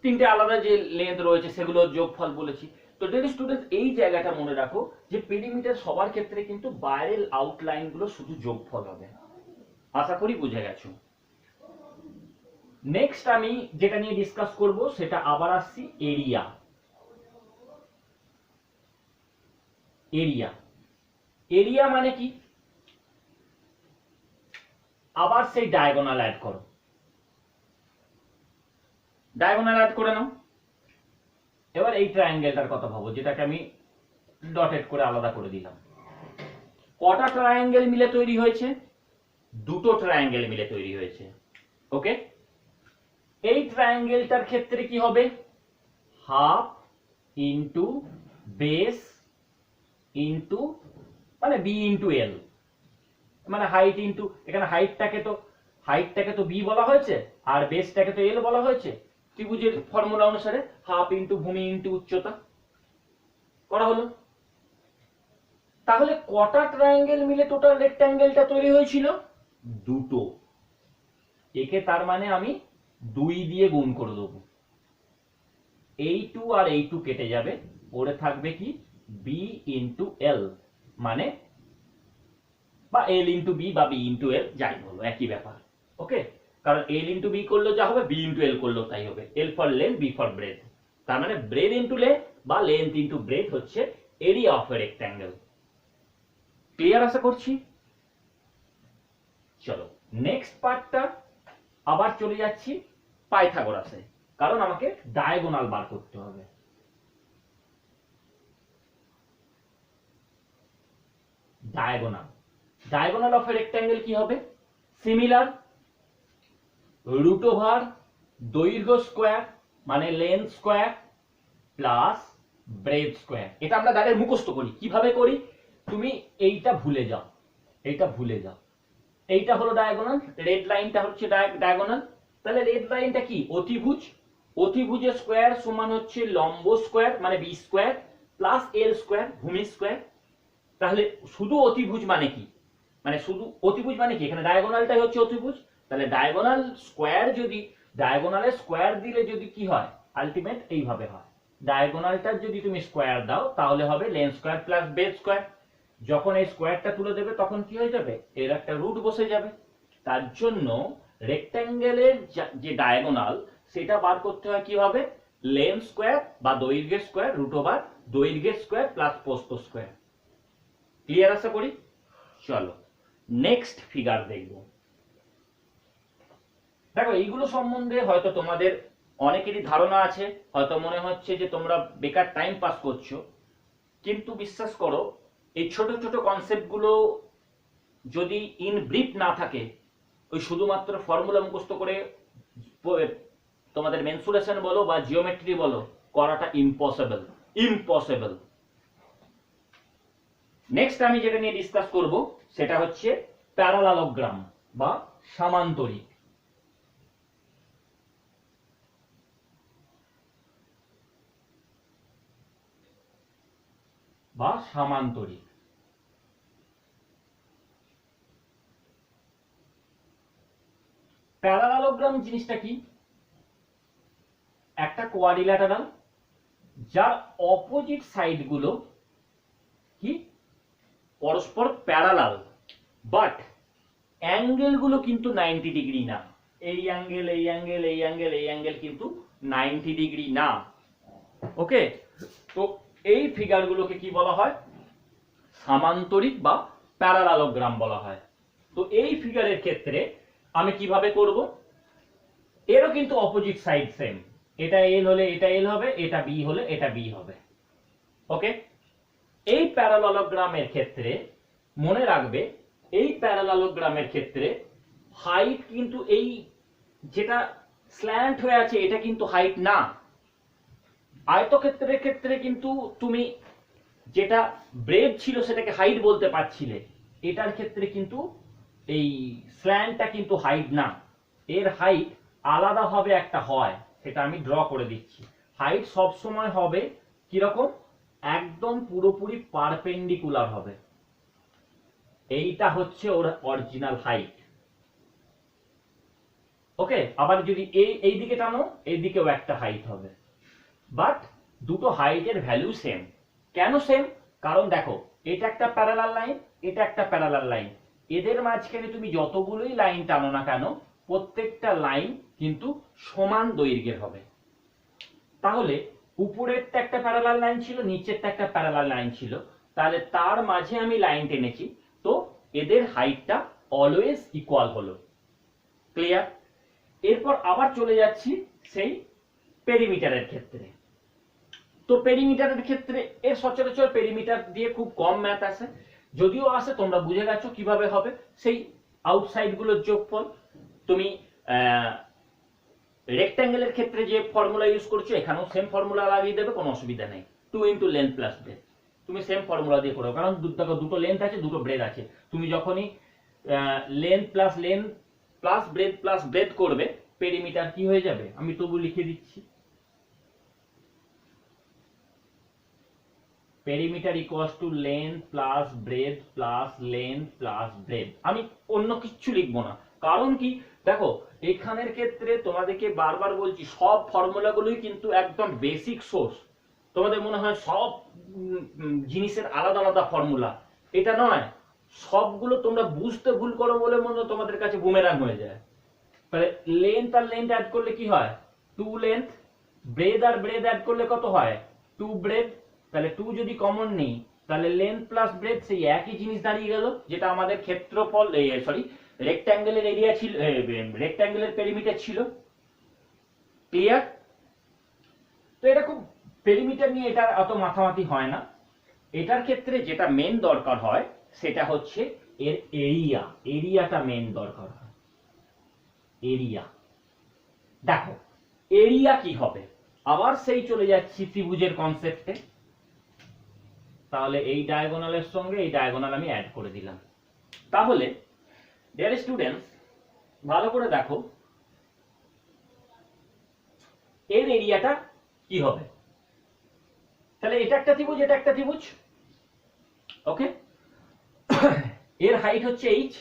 A: 3টে আলাদা যে লেন্থ রয়েছে সেগুলোর যোগফল বলেছি। তো ডিয়ার স্টুডেন্ট এই জায়গাটা মনে রাখো যে পেরিমিটার সবার ক্ষেত্রে কিন্তু বাইরের আউটলাইন গুলো শুধু যোগফল হবে। আশা করি বুঝে গেছো। নেক্সট আমি যেটা নিয়ে ডিসকাস করব সেটা আবার আসছি এরিয়া। এরিয়া এরিয়া মানে কি? আবার সেই ডায়াগোনাল অ্যাড করো, ডায়াগোনাল অ্যাড করে নাও। এবার এই ট্রায়াঙ্গেলটার কথা ভাবো, যেটাকে আমি ডটেড করে আলাদা করে দিলাম। কটা ট্রায়াঙ্গেল মিলে তৈরি হয়েছে? দুটো ট্রায়াঙ্গেল মিলে তৈরি হয়েছে। ওকে, এই ট্রায়াঙ্গেলটার ক্ষেত্রে কি হবে? হাফ ইন্টু বেস ইন্টু মানে বি ইন্টু এল, মানে হাইট ইন্টু, এখানে হাইটটাকে তো বি বলা হয়েছে আর বেসটাকে তো এল বলা হয়েছে। ত্রিভুজের ফর্মুলা অনুসারে হাফ ইন্টু ভূমি ইন্টু উচ্চতা করা হলো। তাহলে কটা ট্রায়াঙ্গেল মিলে টোটাল রেক্ট্যাঙ্গেলটা তৈরি হয়েছিল? দুটো। একে তার মানে আমি 2 দিয়ে গুণ করে দেবো। এই 2 আর এই 2 কেটে যাবে, পড়ে থাকবে কি বি ইন্টু এল, মানে বা এল ইন্টু বি বা বি ইন্টু এল, যাই বলো একই ব্যাপার। ওকে, কারণ এল ইন্টু বি করলেও যা হবে, বি ইন্টু এল করলেও তাই হবে। L for length, B for breadth, তার মানে ব্রেথ ইন্টু লেন্থ বা লেন্থ ইন্টু ব্রেথ হচ্ছে area of a rectangle. Clear আশা করছি? চলো নেক্সট পার্টটা আবার চলে যাচ্ছি পাইথাগোরাসে, কারণ আমাকে ডায়াগোনাল বার করতে হবে। ডায়াগোনাল অফ এ রেক্ট্যাঙ্গেল কি হবে? সিমিলার, রুট ওভার দৈর্ঘ্য স্কোয়ার মানে length square plus breadth square. এটা আমরা ডাইরেক্ট মুখস্থ করি। কিভাবে করি? তুমি এইটা ভুলে যাও, এইটা হলো ডায়াগোনাল, রেড লাইনটা হচ্ছে ডায়াগোনাল। তাহলে রেড লাইনটা কি? অতিভুজ। অতিভুজের স্কোয়ার সমান হচ্ছে লম্ব স্কোয়ার মানে B square plus L square, ভূমি স্কোয়ার। তাহলে শুধু অতিভুজ মানে কি? মানে শুধু অতিভুজ মানে কি? এখানে ডায়াগোনালটাই হচ্ছে অতিভুজ। তাহলে ডায়াগোনাল স্কোয়ার, যদি ডায়াগোনালে স্কোয়ার দিলে যদি কি হয়, আলটিমেট এইভাবে হয়। ডায়াগোনালটার যদি তুমি স্কোয়ার দাও তাহলে হবে length square plus base square. যখন এই স্কোয়ারটা তুলে দেবে তখন কি হয়ে যাবে? এর একটা রুট বসে যাবে। তার জন্য রেক্ট্যাঙ্গেলের যে ডায়াগোনাল সেটা বার করতে হয় কিভাবে? লেন্থ স্কোয়ার বা দৈর্ঘ্যের স্কোয়ার রুট ওভার দৈর্ঘ্যের স্কোয়ার প্লাস প্রস্থ স্কোয়ার। ক্লিয়ার আশা করি? চলো নেক্সট ফিগার দেখব। দেখো এইগুলো সম্বন্ধে হয়তো তোমাদের অনেকেরই ধারণা আছে, হয়তো মনে হচ্ছে যে তোমরা বেকার টাইম পাস করছো, কিন্তু বিশ্বাস করো এই ছোট ছোট কনসেপ্টগুলো যদি ইন ব্রিফ না থাকে, ওই শুধুমাত্র ফর্মুলা মুখস্থ করে তোমাদের মেনসুরেশন বলো বা জিওমেট্রি বলো করাটা ইম্পসিবল। নেক্সট আমি যেটা নিয়ে ডিসকাস করব সেটা হচ্ছে প্যারালালোগ্রাম বা সামান্তরিক। প্যারালালোগ্রাম জিনিসটা কি? একটা কোয়াড্রিল্যাটারাল যার অপোজিট সাইড গুলো কি পরস্পর প্যারালাল, বাট অ্যাঙ্গেল গুলো কিন্তু 90 ডিগ্রি না। এই অ্যাঙ্গেল, এই অ্যাঙ্গেল, এই অ্যাঙ্গেল, এই অ্যাঙ্গেল কিন্তু 90 ডিগ্রি না। ওকে, তো এই ফিগারগুলোকে কি বলা হয়? সামান্তরিক বা প্যারালালোগ্রাম বলা হয়। তো এই ফিগারের ক্ষেত্রে আমি কিভাবে করব? এরও কিন্তু অপোজিট সাইড সেম। এটা এল হলে এটা এল হবে, এটা বি হলে এটা বি হবে। ওকে, এই প্যারালালোগ্রামের ক্ষেত্রে মনে রাখবে, এই প্যারালালোগ্রামের ক্ষেত্রে হাইট কিন্তু এই যেটা স্ল্যান্ট হয়ে আছে এটা কিন্তু হাইট না। আয়তক্ষেত্রের ক্ষেত্রে কিন্তু তুমি যেটা ব্রেড ছিল সেটাকে হাইট বলতে পারছিলে, এটার ক্ষেত্রে কিন্তু এই স্ল্যান্টটা কিন্তু হাইট না, এর হাইট আলাদাভাবে একটা হয়, সেটা আমি ড্র করে দিচ্ছি। হাইট সব সময় হবে কিরকম? একদম পুরোপুরি পারপেন্ডিকুলার হবে। এইটা হচ্ছে ওর অরিজিনাল হাইট। ওকে, আবার যদি এই দিকে টানো, এই দিকেও একটা হাইট হবে, বাট দুটো হাইটের ভ্যালু সেম। কেন সেম? কারণ দেখো এটা একটা প্যারালাল লাইন, এটা একটা প্যারালাল লাইন, এদের মাঝখানে তুমি যতগুলোই লাইন টানো না কেন প্রত্যেকটা লাইন কিন্তু সমান দৈর্ঘ্যের হবে। তাহলে উপরেরটা একটা প্যারালাল লাইন ছিল, নিচেরটা একটা প্যারালাল লাইন ছিল, তাহলে তার মাঝে আমি লাইন টেনেছি, তো এদের হাইটটা অলওয়েজ ইকুয়াল হলো। ক্লিয়ার? এরপর আবার চলে যাচ্ছি সেই পেরিমিটারের ক্ষেত্রে। তো পেরিমিটারের ক্ষেত্রে এর সচরাচর পেরিমিটার দিয়ে খুব কম ম্যাথ আসে, যদিও আসে তোমরা বুঝে গেছো কিভাবে হবে। সেই আউটসাইড গুলোর যোগফল, তুমি রেক্ট্যাঙ্গেলের ক্ষেত্রে যে ফর্মুলা ইউজ করছো এখানেও সেম ফর্মুলা লাগিয়ে দেবে, কোনো অসুবিধা নেই। 2 × লেন্থ প্লাস ব্রেথ, তুমি সেম ফর্মুলা দিয়ে করো, কারণ দুটো লেন্থ আছে, দুটো ব্রেথ আছে। তুমি যখনই লেন্থ প্লাস ব্রেথ করবে, পেরিমিটার কি হয়ে যাবে, আমি তবু লিখে দিচ্ছি, perimeter equals to length plus breadth plus length plus breadth. আমি অন্য কিছু লিখবো না, কারণ কি দেখো এখানের ক্ষেত্রে তোমাদেরকে বারবার বলছি সব ফর্মুলাগুলোই কিন্তু একদম বেসিক সোর্স। তোমাদের মনে হয় সব জিনিসের আলাদা আলাদা ফর্মুলা, এটা নয়। সবগুলো তোমরা বুঝতে ভুল করো বলে মনে হয় তোমাদের কাছে বুমেরাং হয়ে যায়। তাহলে লেন্থ আর লেন্থ অ্যাড করলে কি হয়, 2 লেন্থ, ব্রেথ আর ব্রেথ অ্যাড করলে কত হয়, 2 ব্রেথ। তাহলে 2 যদি কমন নেই, তাহলে লেন্থ প্লাস ব্রেথ সেই একই জিনিস দাঁড়িয়ে গেল, যেটা আমাদের ক্ষেত্রফল রেক্ট্যাঙ্গেলের এরিয়া ছিল, রেক্ট্যাঙ্গেলের পেরিমিটার ছিল। ক্লিয়ার? তো এটা খুব, পেরিমিটার নিয়ে এটা অত মাথামাতি হয় না। এটার ক্ষেত্রে যেটা মেন দরকার হয় সেটা হচ্ছে এর এরিয়াটা মেন দরকার হয়। এরিয়া, দেখো এরিয়া কি হবে, আবার সেই চলে যাচ্ছি ত্রিভুজের কনসেপ্টে। তাহলে এই ডায়াগোনালের সঙ্গে এই ডায়াগোনাল আমি অ্যাড করে দিলাম। তাহলে ডিয়ার স্টুডেন্টস, ভালো করে দেখো এর এরিয়াটা কি হবে। তাহলে এটা একটা ত্রিভুজ, এটা একটা ত্রিভুজ, ওকে। এর হাইট হচ্ছে h,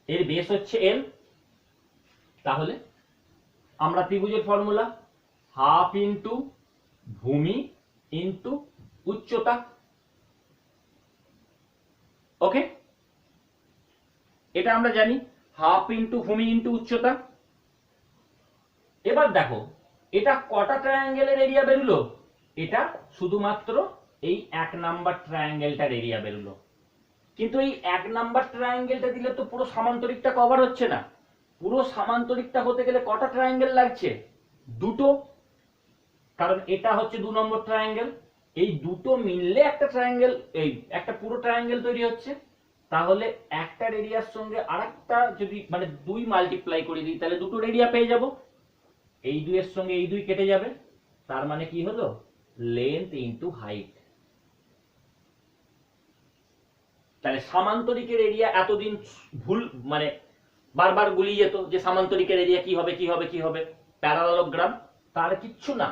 A: এর বেস হচ্ছে l। তাহলে আমরা ত্রিভুজের ফর্মুলা হাফ ইন্টু ভূমি ইন্টু উচ্চতা, ওকে। এটা আমরা জানি, হাফ ইন্টু ভূমি ইন্টু উচ্চতা। এবার দেখো এটা কটা ট্রায়াঙ্গেলের এরিয়া বেরোলো, এটা শুধুমাত্র এই 1 নাম্বার ট্রায়াঙ্গেলটার এরিয়া বেরোলো। কিন্তু এই 1 নাম্বার ট্রায়াঙ্গেলটা দিলে তো পুরো সামান্তরিকটা কভার হচ্ছে না। পুরো সামান্তরিকটা হতে গেলে কটা ট্রায়াঙ্গেল লাগছে, দুটো, কারণ এটা হচ্ছে 2 নম্বর ট্রায়াঙ্গেল। এই দুটো মিললে একটা ট্রায়াঙ্গেল, এই একটা পুরো ট্রায়াঙ্গেল তৈরি হচ্ছে। তাহলে একটার এরিয়ার সঙ্গে আরেকটা যদি মানে 2 মাল্টিপ্লাই করে দিই, তাহলে দুটোর এরিয়া পেয়ে যাব। এই 2 এর সঙ্গে এই 2 কেটে যাবে, তার মানে কি হলো, লেন্থ ইন্টু হাইট। তাহলে সামান্তরিকের এরিয়া এতদিন ভুল মানে বারবার গুলিয়ে যেত যে সামান্তরিকের এরিয়া কি হবে কি হবে কি হবে, প্যারালালোগ্রাম, তার কিচ্ছু না।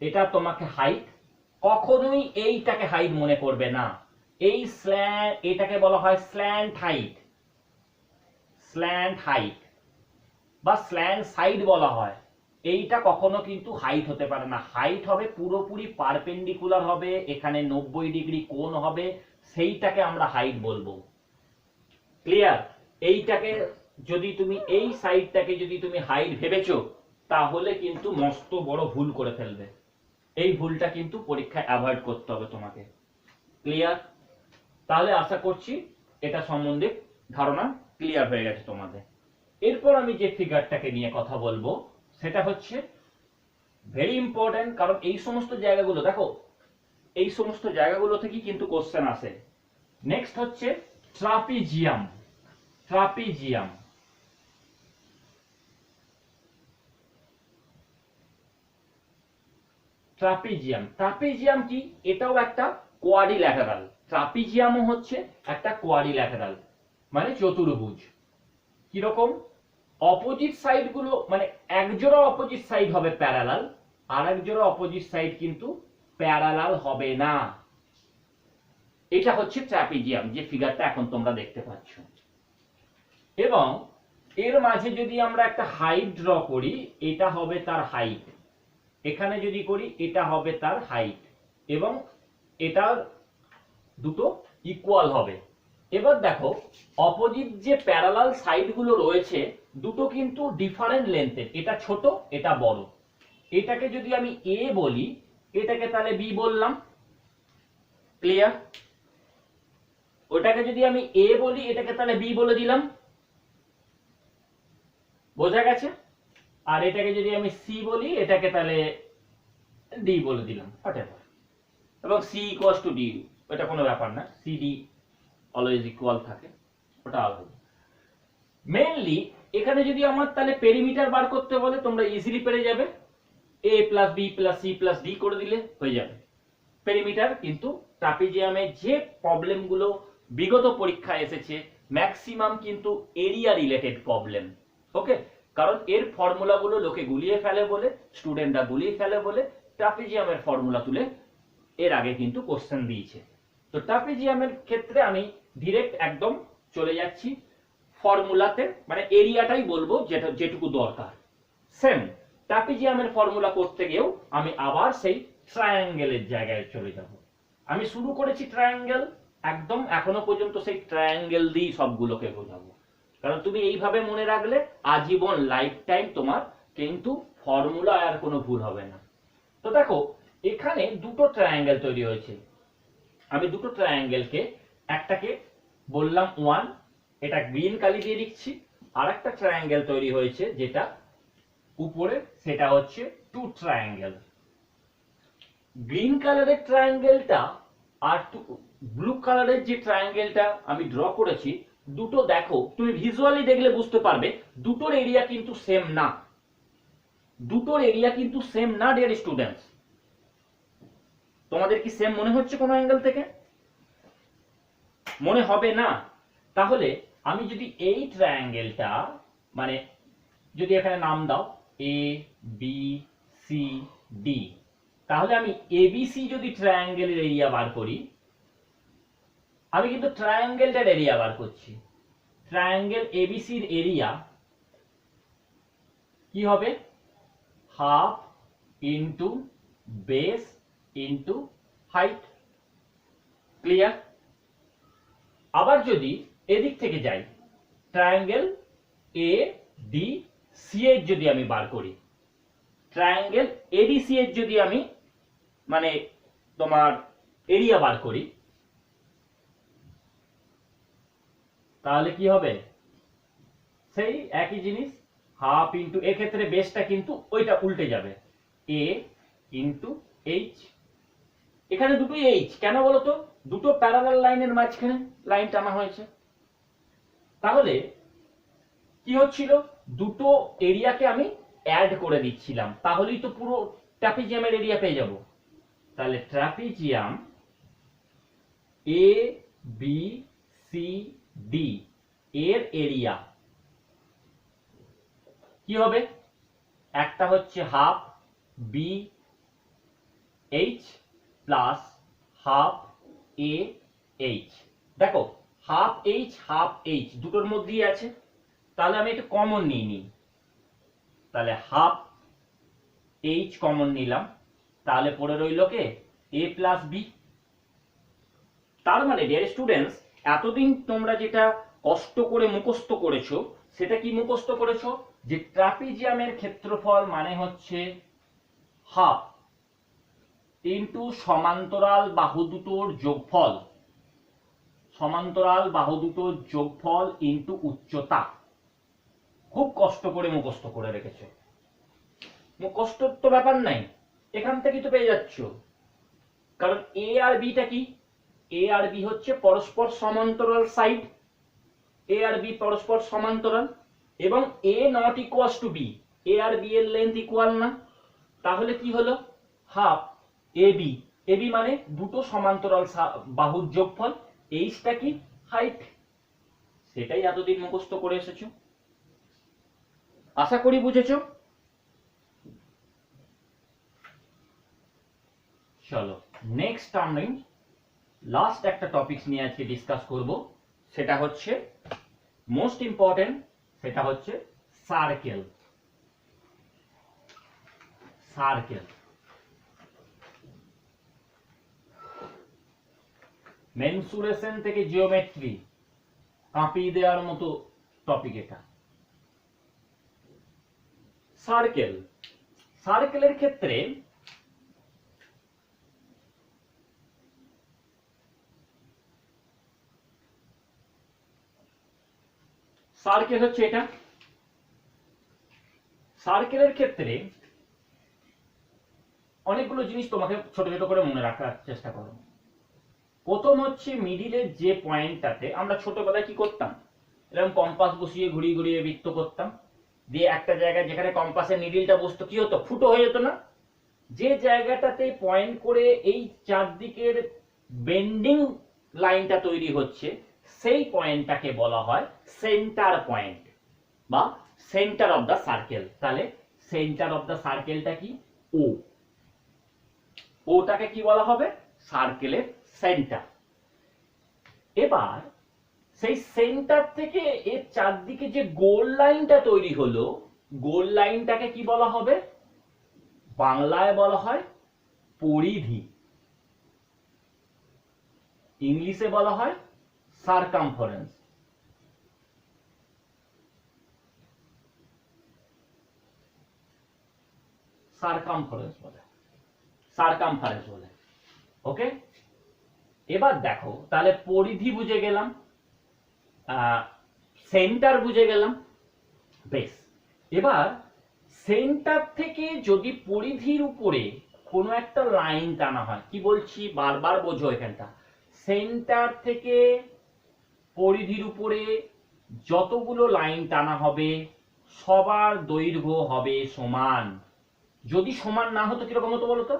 A: এটা তোমাকে হাইট, কখনোই এইটাকে হাইট মনে করবে না। এই এটাকে বলা হয় স্ল্যান্ট হাইট বা স্ল্যান্ট সাইড বলা হয়। এইটা কখনো কিন্তু হাইট হতে পারে না। হাইট হবে পুরোপুরি পারপেন্ডিকুলার হবে, এখানে 90 ডিগ্রি কোণ হবে, সেইটাকে আমরা হাইট বলবো। ক্লিয়ার? এইটাকে যদি তুমি এই সাইডটাকে যদি তুমি হাইট ভেবেছো, তাহলে কিন্তু মস্ত বড় ভুল করে ফেলবে। এই ভুলটা কিন্তু পরীক্ষায় অ্যাভয়েড করতে হবে তোমাকে। ক্লিয়ার? তাহলে আশা করছি এটা সম্বন্ধে ধারণা ক্লিয়ার হয়ে গেছে তোমাদের। এরপর আমি যে ফিগারটাকে নিয়ে কথা বলবো সেটা হচ্ছে ভেরি ইম্পর্টেন্ট, কারণ এই সমস্ত জায়গাগুলো দেখো, এই সমস্ত জায়গাগুলো থেকে কিন্তু কোশ্চেন আসে। নেক্সট হচ্ছে ট্রাপিজিয়াম। ট্রাপিজিয়াম ট্রাপিজিয়াম ট্রাপিজিয়াম কি, এটাও একটা কোয়াড্রিল্যাটারাল। ট্রাপিজিয়ামও হচ্ছে একটা কোয়াড্রিল্যাটারাল, মানে চতুর্ভুজ। কিরকম, অপোজিট সাইড গুলো মানে একজোড়া অপোজিট সাইড হবে প্যারালাল, আর একজোড়া অপোজিট সাইড কিন্তু প্যারালাল হবে না। এটা হচ্ছে ট্রাপিজিয়াম, যে ফিগারটা এখন তোমরা দেখতে পাচ্ছ। এবং এর মাঝে যদি আমরা একটা হাইট ড্র করি, এটা হবে তার হাইট, এখানে যদি করি এটা হবে তার হাইট, এবং এটার দুটো ইকুয়াল হবে। এবার দেখো অপোজিট যে প্যারালাল সাইড গুলো রয়েছে, দুটো কিন্তু ডিফারেন্ট লেন্থের, এটা ছোট এটা বড়। এটাকে যদি আমি এ বলি, এটাকে তাহলে বি বললাম, ক্লিয়ার? ওটাকে যদি আমি এ বলি, এটাকে তাহলে বি বলে দিলাম, বোঝা গেছে? আর এটাকে যদি আমি সি বলি, এটাকে তাহলে ডি বলে দিলাম, হোয়াটএভার। এবং সি ইকুয়ালস টু ডি, এটা কোনো ব্যাপার না, সি ডি অলওয়েজ ইকুয়াল থাকে, ওটা আলাদা। মেইনলি এখানে যদি আমার তাহলে পেরিমিটার বার করতে বলে, তোমরা ইজিলি পেরে যাবে, A plus B plus C plus D করে দিলে হয়ে যাবে পেরিমিটার। কিন্তু ট্রাপিজিয়ামের যে প্রবলেমগুলো বিগত পরীক্ষায় এসেছে ম্যাক্সিমাম কিন্তু এরিয়া রিলেটেড প্রবলেম, ওকে? কারণ এর ফর্মুলাগুলো লোকে গুলিয়ে ফেলে বলে, স্টুডেন্টরা গুলিয়ে ফেলে বলে ট্রাপিজিয়ামের ফর্মুলা তুলে এর আগে কিন্তু কোশ্চেন দিয়েছে। তো ট্রাপিজিয়ামের ক্ষেত্রে আমি ডিরেক্ট একদম চলে যাচ্ছি ফর্মুলাতে, মানে এরিয়াটাই বলবো যেটা যেটুকু দরকার। সেম ট্রাপিজিয়ামের ফর্মুলা করতে গিয়েও আমি আবার সেই ট্রায়াঙ্গেলের জায়গায় চলে যাব। আমি শুরু করেছি ট্রায়াঙ্গেল, একদম এখনো পর্যন্ত সেই ট্রায়াঙ্গেল দিয়ে সবগুলোকে বোঝাবো। কারণ তুমি এইভাবে মনে রাখলে আজীবন লাইফ টাইম তোমার কিন্তু ফর্মুলা আর কোনো ভুল হবে না। তো দেখো এখানে দুটো ট্রায়াঙ্গেল তৈরি হয়েছে। আমি দুটো ট্রায়াঙ্গেলকে, একটাকে বললাম 1, এটা গ্রিন কালি দিয়ে লিখছি, আর একটা ট্রায়াঙ্গেল তৈরি হয়েছে যেটা উপরে, সেটা হচ্ছে 2 ট্রায়াঙ্গেল। গ্রিন কালারের ট্রায়াঙ্গেলটা আর ব্লু কালারের যে ট্রায়াঙ্গেলটা আমি ড্র করেছি, দুটো দেখো, তুমি ভিজুয়ালি দেখলে বুঝতে পারবে দুটোর এরিয়া কিন্তু সেম না। দুটোর এরিয়া কিন্তু সেম না ডিয়ার স্টুডেন্টস। তোমাদের কি সেম মনে হচ্ছে কোনো অ্যাঙ্গেল থেকে? মনে হবে না। তাহলে আমি যদি এই ট্রায়াঙ্গেলটা, মানে যদি এখানে নাম দাও এ বি সি ডি, তাহলে আমি এবিসি যদি ট্রায়াঙ্গেলের এরিয়া বার করি, আমি কিন্তু ট্রায়াঙ্গেলটার এরিয়া বার করছি। ট্রায়াঙ্গেল এবিসির এরিয়া কি হবে? Half into base into height, clear? আবার যদি এদিক থেকে যাই, ট্রায়াঙ্গেল এ ডি সি এর যদি আমি বার করি, ট্রায়াঙ্গেল এডিসি এর যদি আমি মানে তোমার এরিয়া বার করি, তাহলে কি হবে? সেই একই জিনিস, হাফ ইন্টু, এক্ষেত্রে বেসটা কিন্তু ওইটা উল্টে যাবে, এ ইন্টু এইচ। এখানে দুটোই এইচ, কেন বলতো? দুটো প্যারালাল লাইনের মাঝখানে লাইন টানা হয়েছে। তাহলে কি হচ্ছিল? দুটো এরিয়াকে আমি অ্যাড করে দিচ্ছিলাম, তাহলেই তো পুরো ট্রাপিজিয়ামের এরিয়া পেয়ে যাব। তাহলে trapezium A B C D এর এরিয়া কি হবে? একটা হচ্ছে half B H plus half A H. দেখো হাফ এইচ দুটোর মধ্যেই আছে, তাহলে আমি এটা কমন নিয়ে নিই। তাহলে হাফ এইচ কমন নিলাম, তাহলে পড়ে রইল কে? এ প্লাস বি। তার মানে ডিয়ার স্টুডেন্টস, এতদিন তোমরা যেটা কষ্ট করে মুখস্থ করেছো, সেটা কি মুখস্থ করেছো? যে ট্রাপিজিয়ামের ক্ষেত্রফল মানে হচ্ছে হাফ ইন্টু সমান্তরাল বাহু দুটোর যোগফল, সমান্তরাল বাহু দুটোর যোগফল ইন্টু উচ্চতা। খুব কষ্ট করে মুখস্থ করে রেখেছো, মুখস্থর তো ব্যাপার নাই, এখান থেকে তো পেয়ে যাচ্ছ। কারণ এ আর বিটা কি? এ আর বি হচ্ছে পরস্পর সমান্তরাল সাইড, এ আর বি পরস্পর সমান্তরাল, এবং A not equals to B, A আর বি এর লেন্থ ইকুয়াল না। তাহলে কি হলো? হাফ এবি, এবি মানে দুটো সমান্তরাল বাহুর যোগফল, এইচটা কি? হাইট। সেটাই এতদিন মুখস্থ করে এসেছো, আশা করি বুঝেছো। চলো নেক্সট আমি লাস্ট একটা টপিকস নিয়ে আজকে ডিসকাস করব, সেটা হচ্ছে মোস্ট ইম্পর্টেন্ট, সেটা হচ্ছে সার্কেল। সার্কেল মেনসুরেশন থেকে জিওমেট্রি কাঁপিয়ে দেওয়ার মতো টপিক এটা। সার্কেল, সার্কেলের ক্ষেত্রে সার্কেল হচ্ছে এটা। সার্কেলের ক্ষেত্রে অনেকগুলো জিনিস তোমাকে ছোট ছোট করে মনে রাখার চেষ্টা করো। প্রথম হচ্ছে মিডিলের যে পয়েন্টটাতে আমরা ছোটবেলায় কি করতাম, এরকম কম্পাস বসিয়ে ঘুরিয়ে ঘুরিয়ে বৃত্ত করতাম, দিয়ে একটা জায়গায় যেখানে কম্পাসের নিডিলটা বসতো কি হতো, ফুটো হয়ে যেত না? যে জায়গাটাতে পয়েন্ট করে এই চারদিকের বেন্ডিং লাইনটা তৈরি হচ্ছে সেই পয়েন্টটাকে বলা হয় সেন্টার পয়েন্ট বা সেন্টার অফ দ্য সার্কেল। তাহলে সেন্টার অফ দ্য সার্কেলটা কি, ও, ওটাকে কি বলা হবে, সার্কেলের সেন্টার। এবার সেই সেন্টার থেকে এর চারদিকে যে গোল লাইনটা তৈরি হলো, গোল লাইনটাকে কি বলা হবে, বাংলায় বলা হয় পরিধি, ইংলিশে বলা হয় সারকামফারেন্স। সারকামফারেন্স বলে, সারকামফারেন্স বলে। ওকে, এবার দেখো তাহলে পরিধি বুঝে গেলাম, সেন্টার বুঝে গেলাম, বেশ। এবার সেন্টার থেকে যদি পরিধির উপরে কোনো একটা লাইন টানা হয়, কি বলছি বারবার বোঝো এখানটা, সেন্টার থেকে পরিধির উপরে যতগুলো লাইন টানা হবে সবার দৈর্ঘ্য হবে সমান। যদি সমান না হতো কিরকম হতো বলতো,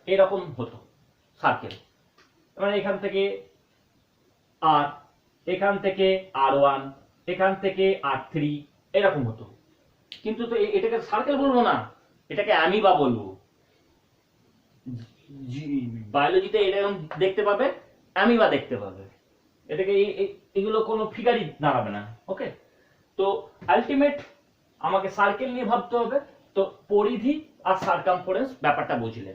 A: এরকম হতো সার্কেল, মানে এখান থেকে আর, এখান থেকে R1, এখান থেকে R3, এরকম হতো। কিন্তু তো এটাকে সার্কেল বলবো না, এটাকে অ্যামিবা বলবো। বায়োলজিতে এরকম দেখতে পাবে, অ্যামিবা দেখতে পাবে, এটাকে এগুলো কোনো ফিগারই দাঁড়াবে না। ওকে, তো আলটিমেট আমাকে সার্কেল নিয়ে ভাবতে হবে। তো পরিধি আর সারকামফারেন্স ব্যাপারটা বুঝলে,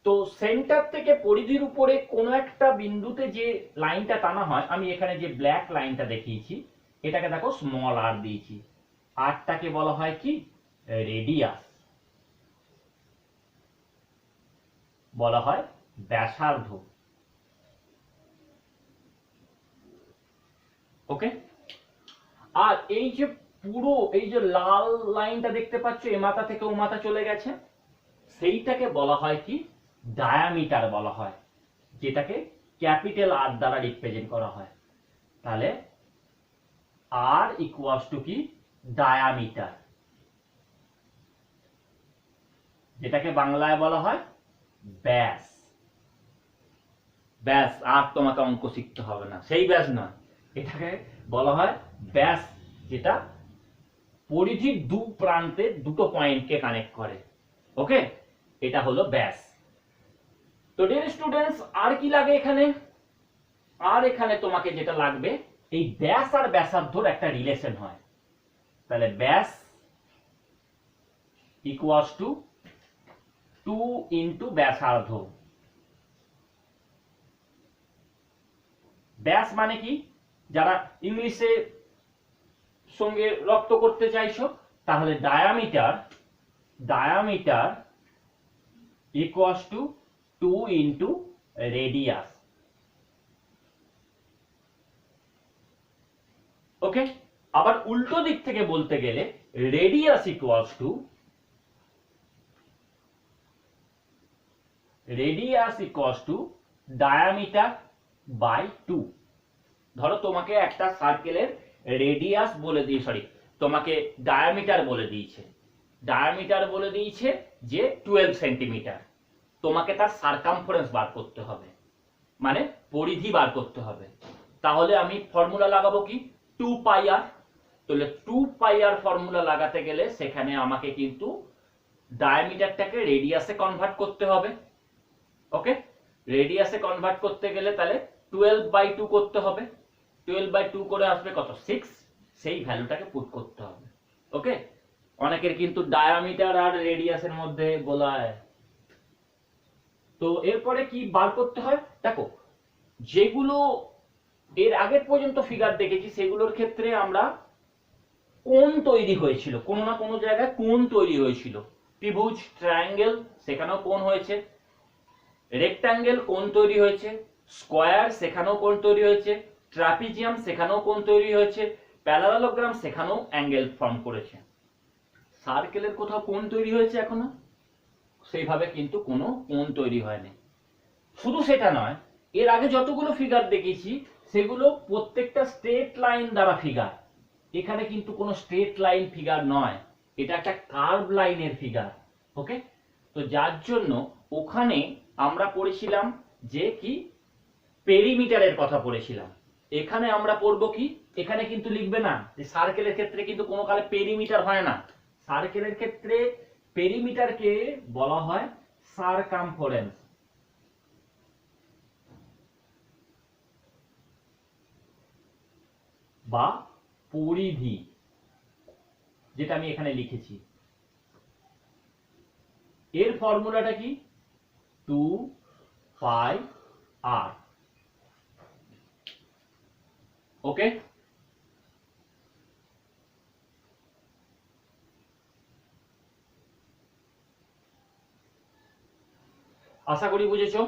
A: তো সেন্টার থেকে পরিধির উপরে কোনো একটা বিন্দুতে যে লাইনটা টানা হয়, আমি এখানে যে ব্ল্যাক লাইনটা দেখিয়েছি এটাকে দেখো স্মল আর দিয়েছি, আরটাকে বলা হয় কি, রেডিয়াস, বলা হয় ব্যাসার্ধ। ওকে, আর এই যে পুরো এই যে লাল লাইনটা দেখতে পাচ্ছ এ মাথা থেকে ও মাথা চলে গেছে, সেইটাকে বলা হয় কি, ডায়ামিটার বলা হয়, যেটাকে ক্যাপিটাল আর দ্বারা রিপ্রেজেন্ট করা হয়। তাহলে আর ইকুয়ালস টু কি, ডায়ামিটার, যেটাকে বাংলায় বলা হয় ব্যাস। ব্যাস, আর তোমাকে অঙ্ক শিখতে হবে না, সেই ব্যাস নয়, এটাকে বলা হয় ব্যাস, যেটা পরিধির দু প্রান্তে দুটো পয়েন্টকে কানেক্ট করে। ওকে, এটা হলো ব্যাস। তো ডিয়ার স্টুডেন্টস, আর কি লাগে এখানে, আর এখানে তোমাকে যেটা লাগবে, এই ব্যাস আর ব্যাসার্ধর একটা রিলেশন হয়। তাহলে ব্যাস ইকুয়ালস টু 2 ইন্টু ব্যাসার্ধ। ব্যাস মানে কি, যারা ইংলিশে সঙ্গে রপ্ত করতে চাইছো তাহলে diameter, diameter equals to 2 into radius. Okay, আবার উল্টো দিক থেকে বলতে গেলে radius equals to, radius equals to diameter by 2। ধরো তোমাকে একটা সার্কেলের রেডিয়াস বলে দিয়ে, সরি তোমাকে ডায়ামিটার বলে দিয়েছে, ডায়ামিটার বলে দিয়েছে যে 12 সেন্টিমিটার, তোমাকে তার সারকামফারেন্স বার করতে হবে, মানে পরিধি বার করতে হবে। তাহলে আমি ফর্মুলা লাগাবো কি, 2 পাই আর। তাহলে 2 পাই আর ফর্মুলা লাগাতে গেলে সেখানে আমাকে কিন্তু ডায়ামিটারটাকে রেডিয়াসে কনভার্ট করতে হবে। ওকে, রেডিয়াসে কনভার্ট করতে গেলে তাহলে 12/2 করতে হবে, 12/2 করে আসবে কত, 6, সেই ভ্যালুটাকে পুট করতে হবে। ওকে, অনেকের কিন্তু ডায়ামিটার আর রেডিয়াসের মধ্যে গোলায়। তো এরপরে কি বার করতে হয়, দেখো যেগুলো এর আগের পর্যন্ত ফিগার দেখেছি সেগুলোর ক্ষেত্রে আমরা কোণ তৈরি হয়েছিল, কোনো না কোনো জায়গায় কোণ তৈরি হয়েছিল। ত্রিভুজ, ট্রায়াঙ্গেল, সেখানেও কোণ হয়েছে। রেক্টাঙ্গেল কোণ তৈরি হয়েছে। স্কোয়ার, সেখানেও কোণ তৈরি হয়েছে। ট্রাপিজিয়াম, সেখানেও কোণ তৈরি হয়েছে। প্যারালালোগ্রাম, সেখানেও অ্যাঙ্গেল ফর্ম করেছে। সার্কেলের কোথাও কোণ তৈরি হয়েছে এখনো? সেইভাবে কিন্তু কোনো কোণ তৈরি হয়নি। শুধু সেটা নয়, এর আগে যতগুলো ফিগার দেখেছি সেগুলো প্রত্যেকটা স্ট্রেট লাইন দ্বারা ফিগার। এখানে কিন্তু কোনো স্ট্রেট লাইন ফিগার নয়, এটা একটা কার্ভ লাইনের ফিগার। ওকে, তো যার জন্য ওখানে আমরা পড়েছিলাম যে কি পেরিমিটারের কথা পড়েছিলাম। এখানে আমরা পড়বো কি, এখানে কিন্তু লিখবে না যে সার্কেলের ক্ষেত্রে কিন্তু কোনো কালে পেরিমিটার হয় না। সার্কেলের ক্ষেত্রে পেরিমিটারকে বলা হয় সারকামফারেন্স বা পরিধি, যেটা আমি এখানে লিখেছি। এর ফর্মুলাটা কি? 2πr। ওকে, আশা করি বুঝেছো।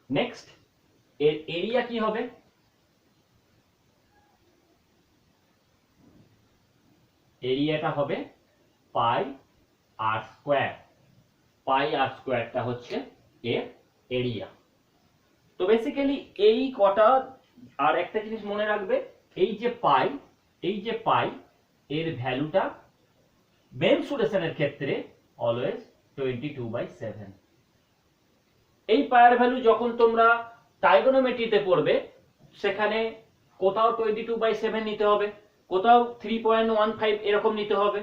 A: নেক্সট, এর এরিয়া কি হবে? এরিয়াটা হবে পাই আর স্কোয়ার। পাই আর স্কোয়ারটা হচ্ছে এর এরিয়া। তো বেসিক্যালি এই কটা, আর একটা জিনিস মনে রাখবে, এই যে পাই, এই যে পাই, এর ভ্যালুটা মেনসুরেশনের ক্ষেত্রে অলওয়েজ 22/7। এই পায়ের ভ্যালু যখন তোমরা ট্রাইগোনোমেট্রিতে পড়বে সেখানে কোথাও 22/7 নিতে হবে, কোথাও 3.15 এরকম নিতে হবে।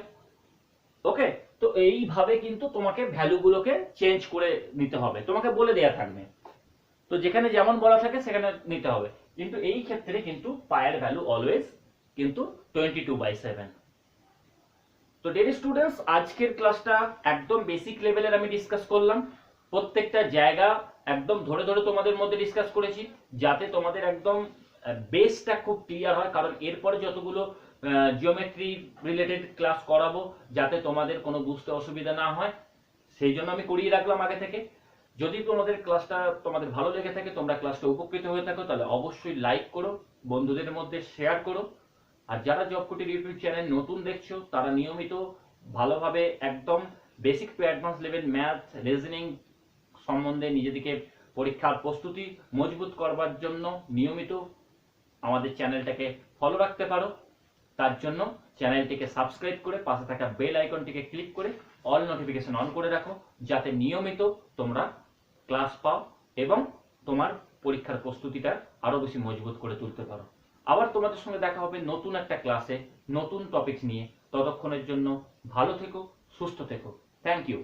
A: ওকে, তো এইভাবে কিন্তু তোমাকে ভ্যালুগুলোকে চেঞ্জ করে নিতে হবে, তোমাকে বলে দেয়া থাকবে। তো যেখানে যেমন বলা থাকে সেখানে নিতে হবে, কিন্তু এই ক্ষেত্রে কিন্তু পায়ের ভ্যালু অলওয়েজ কিন্তু 22/7। তো ডিয়ার স্টুডেন্টস, আজকের ক্লাসটা একদম বেসিক লেভেলের আমি ডিসকাস করলাম। প্রত্যেকটা জায়গা একদম ধরে ধরে তোমাদের মধ্যে ডিসকাস করেছি, যাতে তোমাদের একদম বেসটা খুব ক্লিয়ার হয়। কারণ এরপরে যতগুলো জিওমেট্রি রিলেটেড ক্লাস করাবো, যাতে তোমাদের কোনো বুঝতে অসুবিধা না হয়, সেই জন্য আমি করিয়ে রাখলাম আগে থেকে। যদি তোমাদের ক্লাসটা তোমাদের ভালো লেগে থাকে, তোমরা ক্লাসটা উপকৃত হয়ে থাকো, তাহলে অবশ্যই লাইক করো, বন্ধুদের মধ্যে শেয়ার করো। আর যারা জব কোটির ইউটিউব চ্যানেল নতুন দেখছো, তারা নিয়মিত ভালোভাবে একদম basic to advance level math, reasoning সম্বন্ধে নিজেদেরকে পরীক্ষার প্রস্তুতি মজবুত করবার জন্য নিয়মিত আমাদের চ্যানেলটাকে ফলো রাখতে পারো। তার জন্য চ্যানেলটিকে সাবস্ক্রাইব করে পাশে থাকা বেল আইকনটিকে ক্লিক করে অল নোটিফিকেশন অন করে রাখো, যাতে নিয়মিত তোমরা ক্লাস পাও এবং তোমার পরীক্ষার প্রস্তুতিটা আরো বেশি মজবুত করে তুলতে পারো। আবার তোমাদের সঙ্গে দেখা হবে নতুন একটা ক্লাসে, নতুন টপিক নিয়ে। ততক্ষণের জন্য ভালো থেকো, সুস্থ থেকো। Thank you.